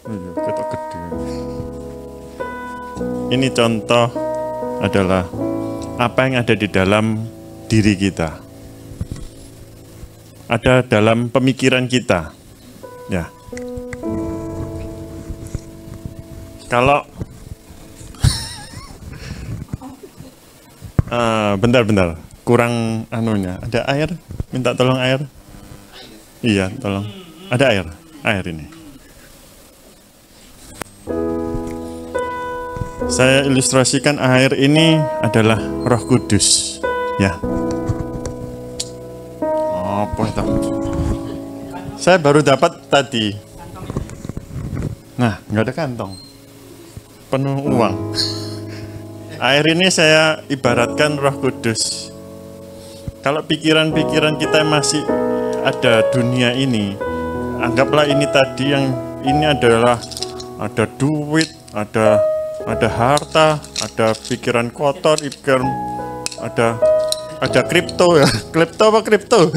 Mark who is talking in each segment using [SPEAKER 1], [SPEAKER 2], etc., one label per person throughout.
[SPEAKER 1] Iya, ketok gede. Ini contoh adalah apa yang ada di dalam diri kita. Ada dalam pemikiran kita. Ya. Kalau bentar. Kurang anunya. Ada air? Minta tolong air. Iya, tolong. Ada air. Air ini. Saya ilustrasikan air ini adalah Roh Kudus. Ya. Apa itu? Saya baru dapat tadi. Nah, nggak ada kantong. Penuh uang. Air ini saya ibaratkan Roh Kudus. Kalau pikiran-pikiran kita masih ada dunia ini, anggaplah ini tadi yang ini adalah ada duit, ada harta, ada pikiran kotor, pikiran ada kripto ya, kripto.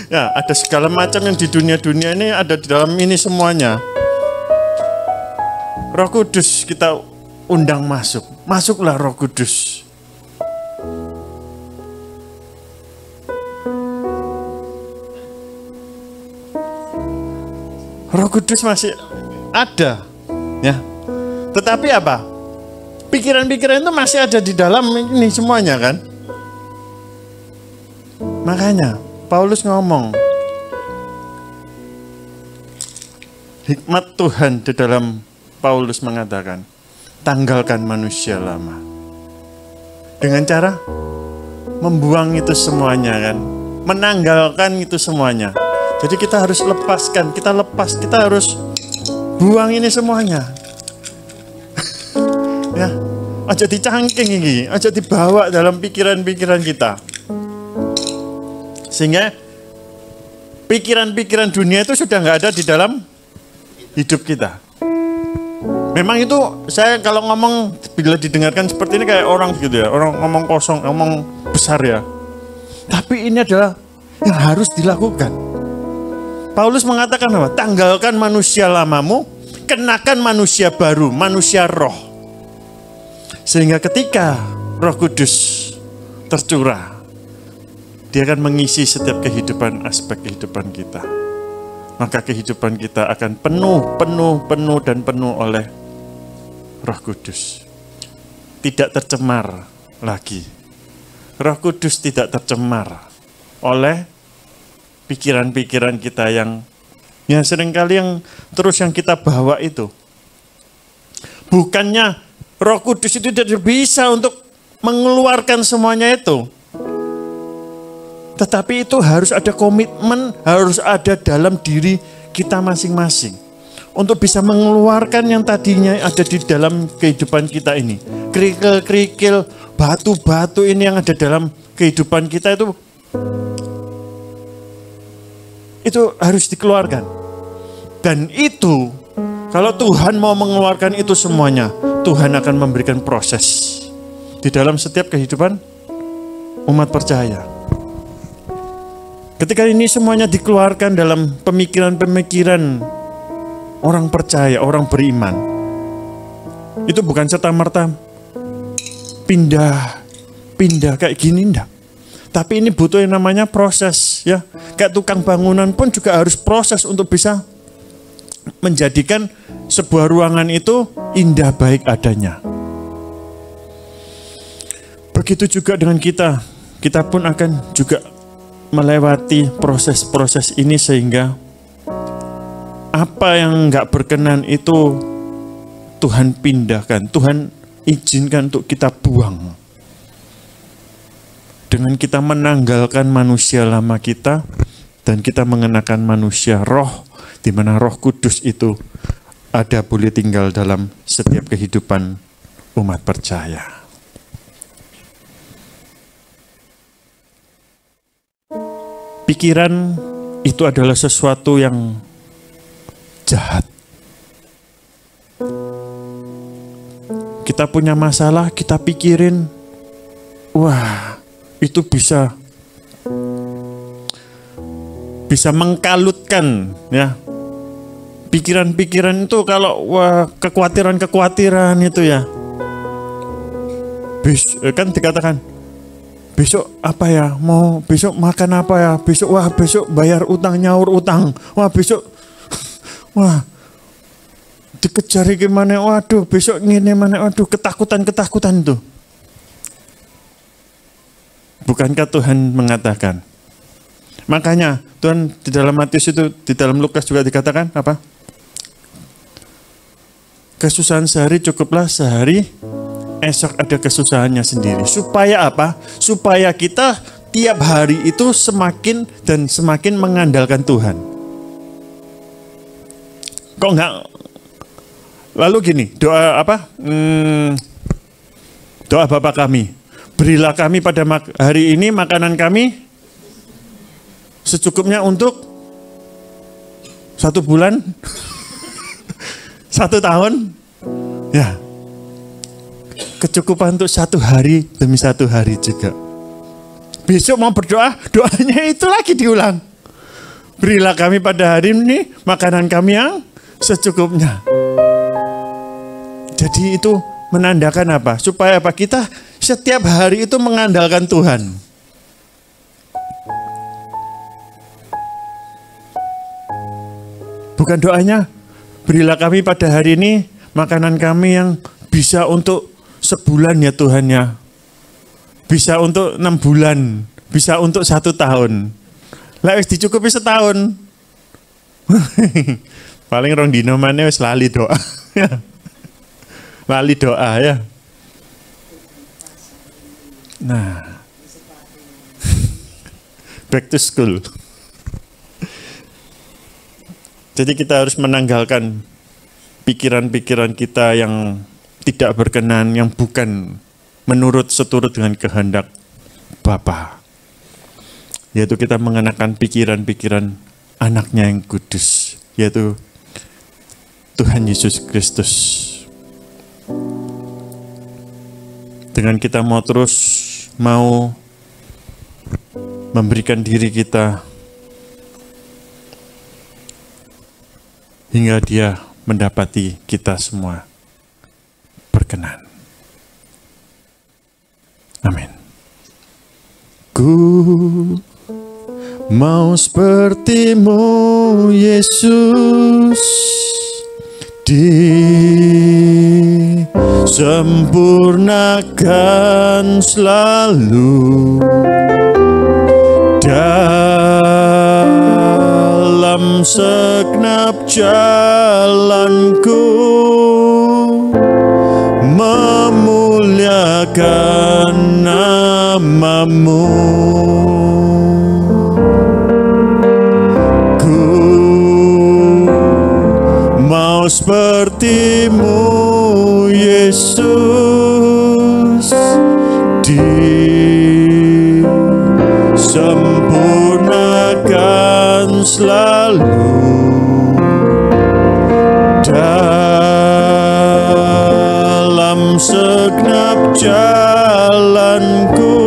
[SPEAKER 1] Ya, ada segala macam yang di dunia ini ada di dalam ini semuanya. Roh Kudus kita undang masuk, masuklah Roh Kudus. Roh Kudus masih ada, ya. Tetapi apa? Pikiran-pikiran itu masih ada di dalam ini semuanya kan? Makanya Paulus ngomong, hikmat Tuhan di dalam Paulus mengatakan, tanggalkan manusia lama. Dengan cara membuang itu semuanya kan? Menanggalkan itu semuanya. Jadi kita harus lepaskan, kita harus buang ini semuanya. Ya, aja dicangking ini, aja dibawa dalam pikiran-pikiran kita. Sehingga pikiran-pikiran dunia itu sudah nggak ada di dalam hidup kita. Memang itu saya kalau ngomong bila didengarkan seperti ini kayak orang gitu ya, orang ngomong kosong, ngomong besar ya. Tapi ini adalah yang harus dilakukan. Paulus mengatakan apa? Tanggalkan manusia lamamu, kenakan manusia baru, manusia roh. Sehingga ketika Roh Kudus tercurah, dia akan mengisi setiap kehidupan, aspek kehidupan kita. Maka kehidupan kita akan penuh oleh Roh Kudus. Tidak tercemar lagi. Roh Kudus tidak tercemar oleh pikiran-pikiran kita yang seringkali yang kita bawa itu. Bukannya Roh Kudus itu tidak bisa untuk mengeluarkan semuanya itu. Tetapi itu harus ada komitmen, harus ada dalam diri kita masing-masing. Untuk bisa mengeluarkan yang tadinya ada di dalam kehidupan kita ini. Kerikil-kerikil, batu-batu ini yang ada dalam kehidupan kita itu harus dikeluarkan. Dan itu, kalau Tuhan mau mengeluarkan itu semuanya, Tuhan akan memberikan proses di dalam setiap kehidupan umat percaya. Ketika ini semuanya dikeluarkan dalam pemikiran-pemikiran orang percaya, orang beriman, itu bukan serta-merta pindah kayak gini, enggak. Tapi ini butuh yang namanya proses, ya. Kayak tukang bangunan pun juga harus proses untuk bisa menjadikan sebuah ruangan itu indah baik adanya. Begitu juga dengan kita pun akan juga melewati proses-proses ini sehingga apa yang nggak berkenan itu Tuhan pindahkan, Tuhan izinkan untuk kita buang. Dengan kita menanggalkan manusia lama kita dan kita mengenakan manusia roh, di mana Roh Kudus itu ada boleh tinggal dalam setiap kehidupan umat percaya. Pikiran itu adalah sesuatu yang jahat. Kita punya masalah, kita pikirin, wah, itu bisa mengkalutkan ya pikiran-pikiran itu kalau kekhawatiran-kekhawatiran itu ya. Kan dikatakan besok apa ya, mau besok makan apa ya, besok bayar utang, nyaur utang, besok dikejar gimana, waduh besok ngene mana, waduh ketakutan itu. Bukankah Tuhan mengatakan, makanya Tuhan di dalam Matius itu, di dalam Lukas juga dikatakan apa? Kesusahan sehari cukuplah sehari, esok ada kesusahannya sendiri. Supaya apa? Supaya kita tiap hari itu semakin dan semakin mengandalkan Tuhan. Kok enggak? Lalu gini, doa apa? Doa Bapa kami, berilah kami pada hari ini makanan kami secukupnya untuk 1 bulan, 1 tahun, ya. Kecukupan untuk 1 hari demi 1 hari juga. Besok mau berdoa, doanya itu lagi diulang. Berilah kami pada hari ini makanan kami yang secukupnya. Jadi itu menandakan apa? Supaya apa? Kita setiap hari itu mengandalkan Tuhan. Bukan doanya, berilah kami pada hari ini makanan kami yang bisa untuk sebulan ya Tuhan ya. Bisa untuk 6 bulan, bisa untuk 1 tahun. Lah wis dicukupi setahun. Paling rong dino maneh wis lali doa. Lali doa ya. Nah. Back to school. Jadi kita harus menanggalkan pikiran-pikiran kita yang tidak berkenan, yang bukan seturut dengan kehendak Bapa. Yaitu kita mengenakan pikiran-pikiran anaknya yang kudus, yaitu Tuhan Yesus Kristus. Dengan kita mau memberikan diri kita hingga Dia mendapati kita semua berkenan. Amin. Ku mau seperti-Mu Yesus, disempurnakan selalu dalam segenap jalanku, memuliakan nama-Mu. Ku mau seperti-Mu Yesus, disempurnakan selalu dalam segenap jalanku,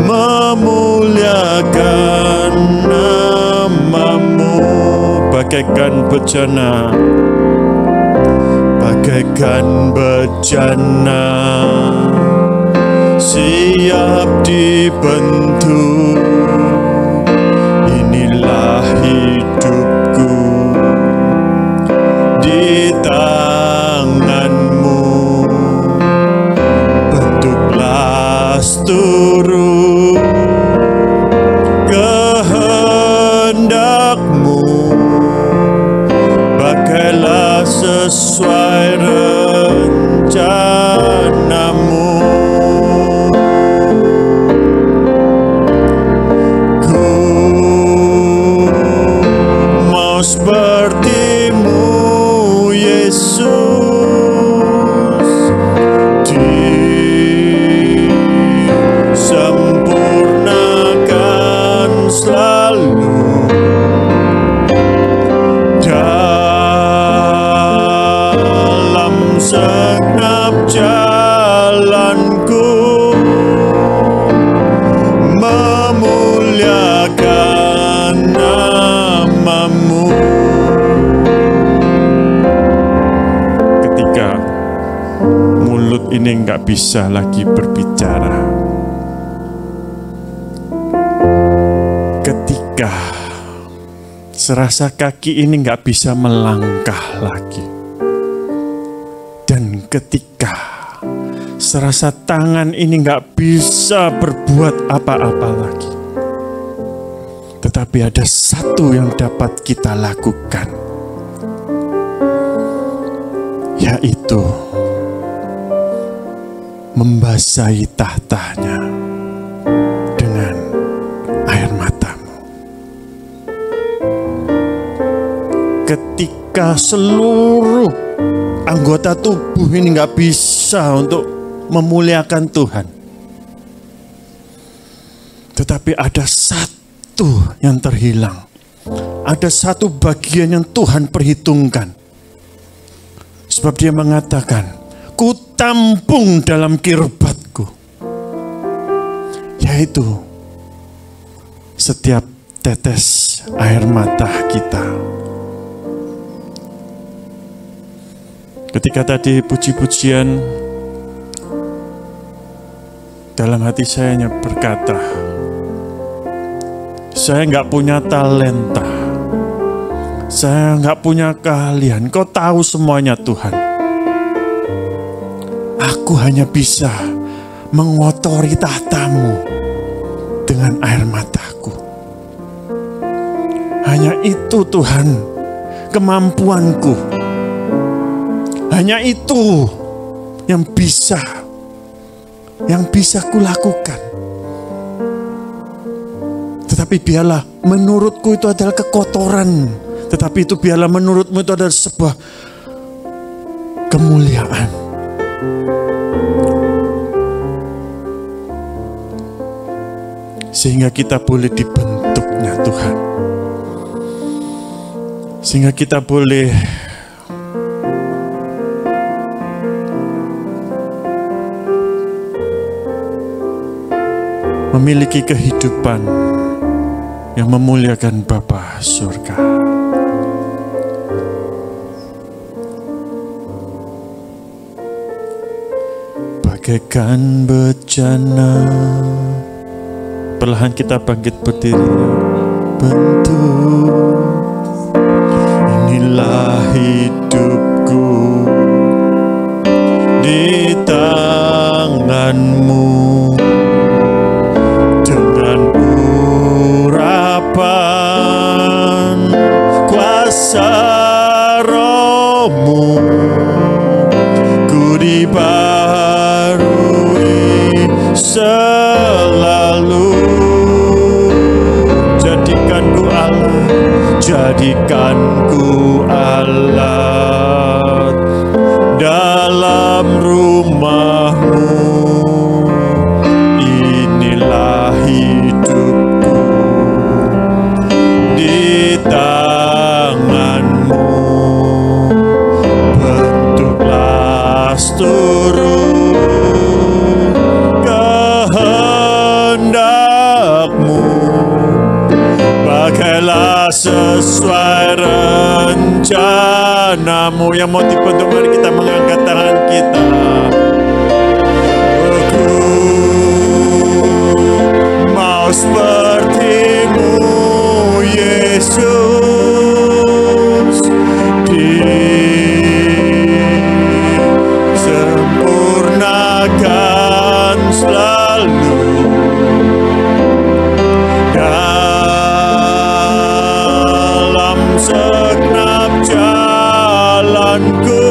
[SPEAKER 1] memuliakan nama-Mu. Bagaikan bejana siap dibentuk, inilah hidupku di tangan-Mu, bentuklah seluruh kehendak-Mu, pakailah sesuai rencana-Mu. bisa lagi berbicara. Ketika serasa kaki ini nggak bisa melangkah lagi. Dan ketika serasa tangan ini nggak bisa berbuat apa-apa lagi. Tetapi ada satu yang dapat kita lakukan, yaitu membasahi tahtanya dengan air matamu. Ketika seluruh anggota tubuh ini nggak bisa untuk memuliakan Tuhan, tetapi ada satu yang terhilang. Ada satu bagian yang Tuhan perhitungkan. Sebab dia mengatakan, ku tampung dalam kirbatku. Yaitu setiap tetes air mata kita. Ketika tadi puji-pujian, dalam hati saya hanya berkata, saya nggak punya talenta, saya nggak punya keahlian. Kau tahu semuanya Tuhan. Aku hanya bisa mengotori tahtamu dengan air mataku. Hanya itu Tuhan kemampuanku. Hanya itu yang bisa kulakukan. Tetapi biarlah menurutku itu adalah kekotoran. Tetapi itu biarlah menurutmu itu adalah sebuah kemuliaan. Sehingga kita boleh dibentuknya Tuhan. Sehingga kita boleh memiliki kehidupan yang memuliakan Bapa surga. Bagaikan bejana, perlahan kita bangkit berdiri. Bentuk, inilah hidupku di tanganmu. Kuasa Rohmu ku dibaharui selalu. Jadikanku Allah, jadikanku Allah dalam rumah-Mu. Inilah hidupku di tanganmu. Bentuklah seluruh kehendak-Mu, pakailah sesuai rencana-Mu. Yang mau dibentuk, mari kita mengangkat tangan kita. Aku mau seperti-Mu Yesus, disempurnakan selalu dalam segenap jalanku,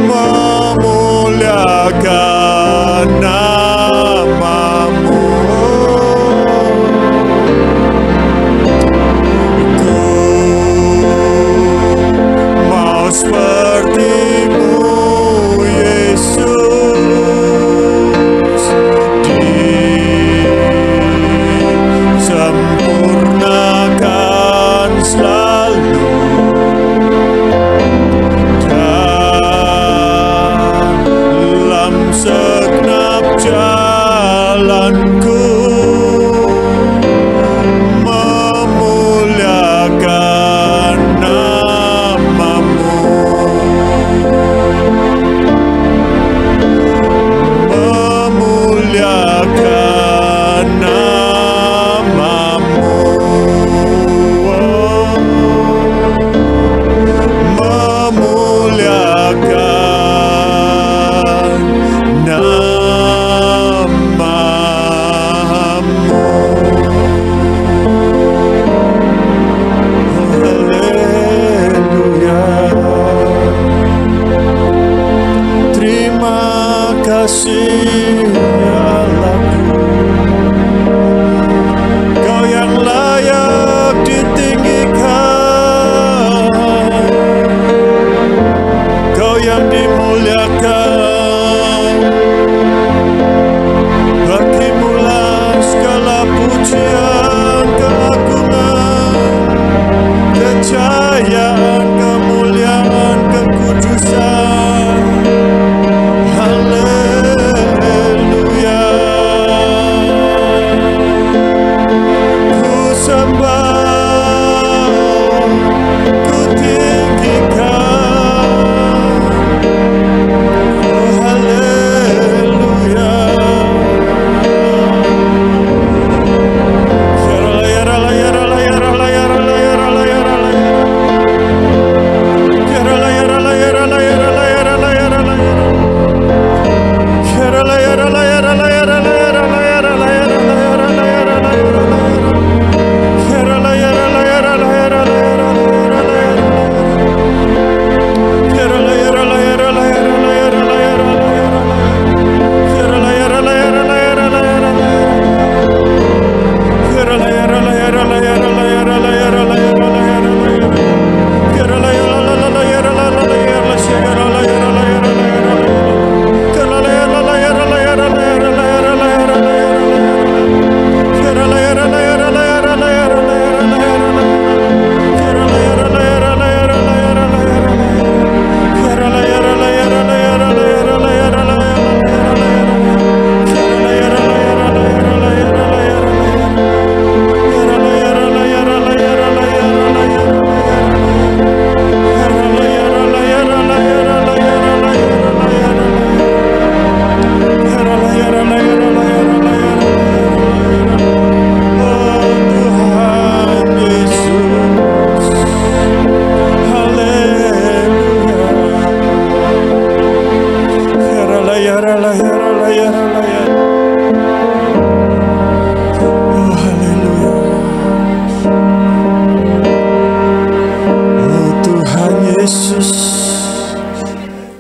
[SPEAKER 1] memuliakan nama-Mu.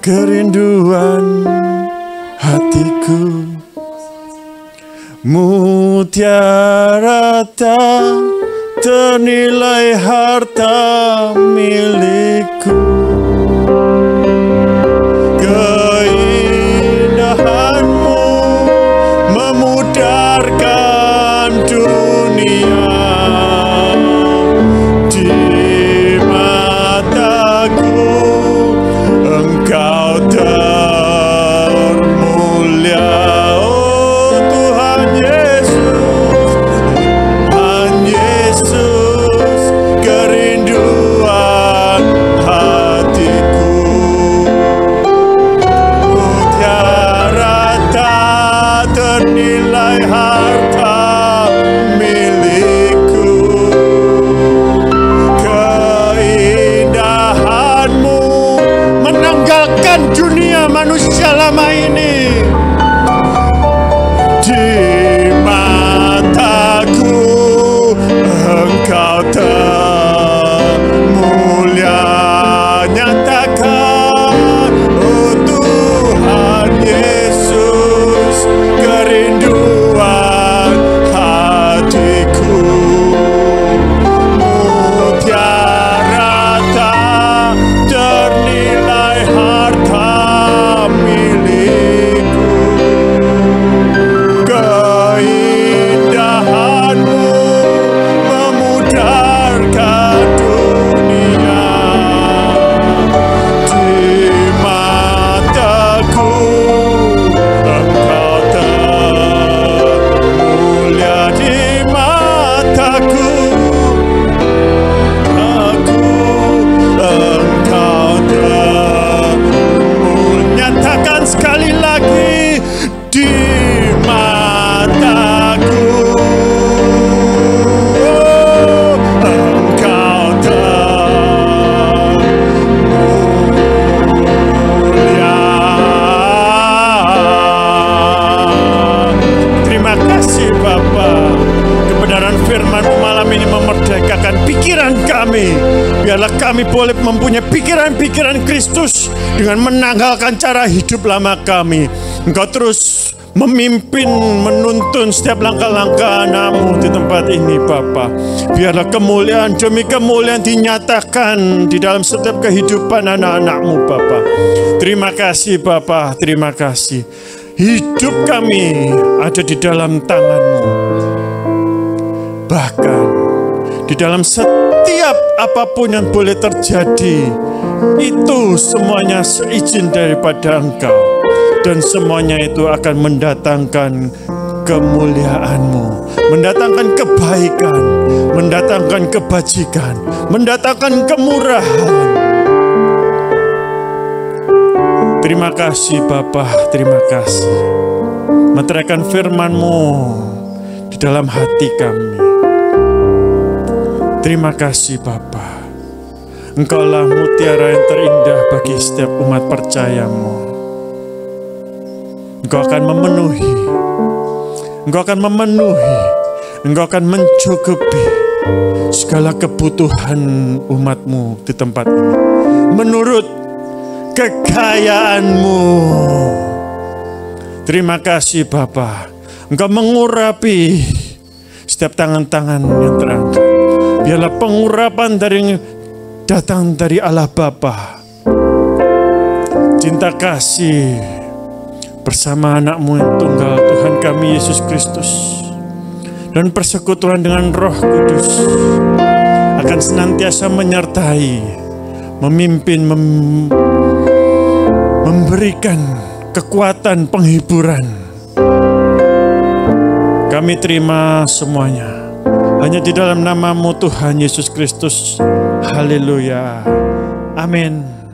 [SPEAKER 1] kerinduan hatiku. Mutiara tak ternilai harta milikku. Keindahanmu memudarkan dunia. Di mataku Engkau termulia. Oh Tuhan Yesus, Tuhan Yesus, kerinduan hatiku. Mutiara tak ternilai harta milikku. Keindahanmu menanggalkan dunia manusia lama ini. Di mataku Engkau termulia. Nyatakan, oh Tuhan Yesus, kerinduan hatiku. Mutiara tak ternilai harta milikku. Keindahanmu memudarkan dunia. Di mataku Engkau termulia. Di mataku Engkau termulia. Nyatakan sekali lagi, di mataku Engkau termulia. Terima kasih Bapa. Kebenaran firman-Mu malam ini memerdekakan pikiran kami. Biarlah kami boleh mempunyai pikiran-pikiran Kristus dengan menanggalkan cara hidup lama kami. Engkau terus memimpin, menuntun setiap langkah-langkah anak-Mu di tempat ini Bapa. Biarlah kemuliaan demi kemuliaan dinyatakan di dalam setiap kehidupan anak-anak-Mu Bapa. Terima kasih Bapa, terima kasih. Hidup kami ada di dalam tangan-Mu. Bahkan di dalam setiap apapun yang boleh terjadi, itu semuanya seizin daripada Engkau. Dan semuanya itu akan mendatangkan kemuliaan-Mu, mendatangkan kebaikan, mendatangkan kebajikan, mendatangkan kemurahan. Terima kasih Bapa, terima kasih. Meteraikan firman-Mu di dalam hati kami. Terima kasih Bapa. Engkaulah mutiara yang terindah bagi setiap umat percaya-Mu. Engkau akan memenuhi, Engkau akan memenuhi, Engkau akan mencukupi segala kebutuhan umat-Mu di tempat ini menurut kekayaan-Mu. Terima kasih Bapa. Engkau mengurapi setiap tangan-tangan yang terangkat. Biarlah pengurapan datang dari Allah Bapa. Cinta kasih bersama anak-Mu yang tunggal, Tuhan kami Yesus Kristus, dan persekutuan dengan Roh Kudus akan senantiasa menyertai, memimpin, memberikan kekuatan penghiburan. Kami terima semuanya hanya di dalam nama-Mu Tuhan Yesus Kristus. Haleluya. Amin.